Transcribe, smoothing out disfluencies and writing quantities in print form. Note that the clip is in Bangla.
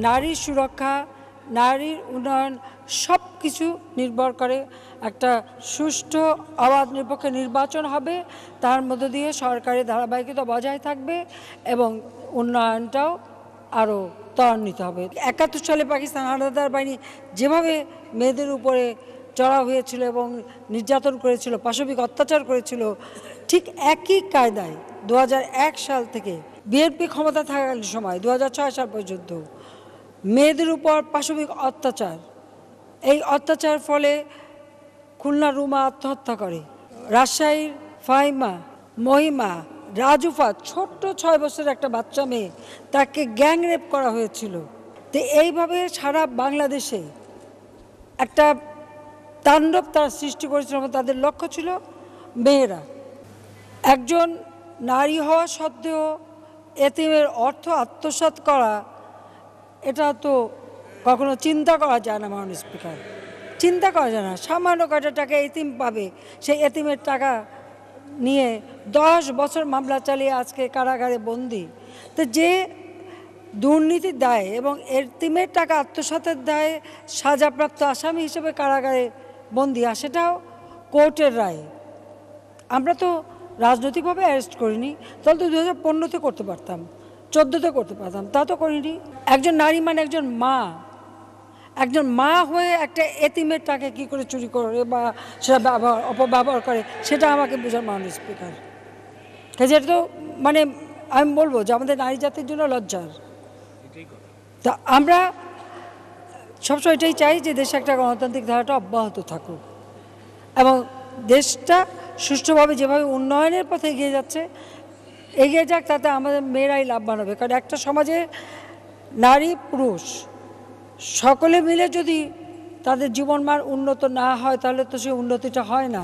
নারী সুরক্ষা, নারীর উন্নয়ন সব কিছু নির্ভর করে একটা সুষ্ঠু অবাধ নিরপেক্ষ নির্বাচন হবে, তার মধ্য দিয়ে সরকারি ধারাবাহিকতা বজায় থাকবে এবং উন্নয়নটাও আরও ত্বরান্বিত হবে। ৭১ সালে পাকিস্তান হানাদার বাহিনী যেভাবে মেয়েদের উপরে চড়াও হয়েছিল এবং নির্যাতন করেছিল, পাশবিক অত্যাচার করেছিল, ঠিক একই কায়দায় ২০০১ সাল থেকে বিএনপি ক্ষমতা থাকার সময় ২০০৬ সাল পর্যন্ত মেয়েদের উপর পাশবিক অত্যাচার, এই অত্যাচার ফলে খুলনা রুমা আত্মহত্যা করে, রাজশাহীর ফাহিমা, মহিমা, রাজুফা ছোট্ট ৬ বছরের একটা বাচ্চা মেয়ে, তাকে গ্যাং রেপ করা হয়েছিল। তো এইভাবে সারা বাংলাদেশে একটা তাণ্ডব তারা সৃষ্টি করেছিল এবং তাদের লক্ষ্য ছিল মেয়েরা। একজন নারী হওয়া সত্ত্বেও এতিমের অর্থ আত্মসাৎ করা, এটা তো কখনো চিন্তা করা যায় না। মাননীয় স্পিকার, চিন্তা করা যায় না। সামান্য কয়টা টাকা এতিম পাবে, সেই এতিমের টাকা নিয়ে 10 বছর মামলা চালিয়ে আজকে কারাগারে বন্দী। তো যে দুর্নীতির দায়ে এবং এতিমের টাকা আত্মসাতের দায়ে সাজাপ্রাপ্ত আসামি হিসেবে কারাগারে বন্দী, আর সেটাও কোর্টের রায়ে। আমরা তো রাজনৈতিকভাবে অ্যারেস্ট করিনি, তাহলে তো 2015-তে করতে পারতাম, 14-তে করতে পারতাম, তা তো করিনি। একজন নারী মানে একজন মা, একজন মা হয়ে একটা এতিমের টাকা কী করে চুরি করে বা সেটা অপব্যবহার করে, সেটা আমাকে বোঝার মাননীয় স্পিকার। কাজে এটা তো মানে আমি বলবো যে আমাদের নারী জাতির জন্য লজ্জার। তা আমরা সবসময় এটাই চাই যে দেশে একটা গণতান্ত্রিক ধারাটা অব্যাহত থাকুক এবং দেশটা সুষ্ঠুভাবে যেভাবে উন্নয়নের পথে এগিয়ে যাচ্ছে এগিয়ে যাক, তাতে আমাদের মেয়েরাই লাভবান হবে। কারণ একটা সমাজে নারী পুরুষ সকলে মিলে যদি তাদের জীবনমান উন্নত না হয়, তাহলে তো সেই উন্নতিটা হয় না।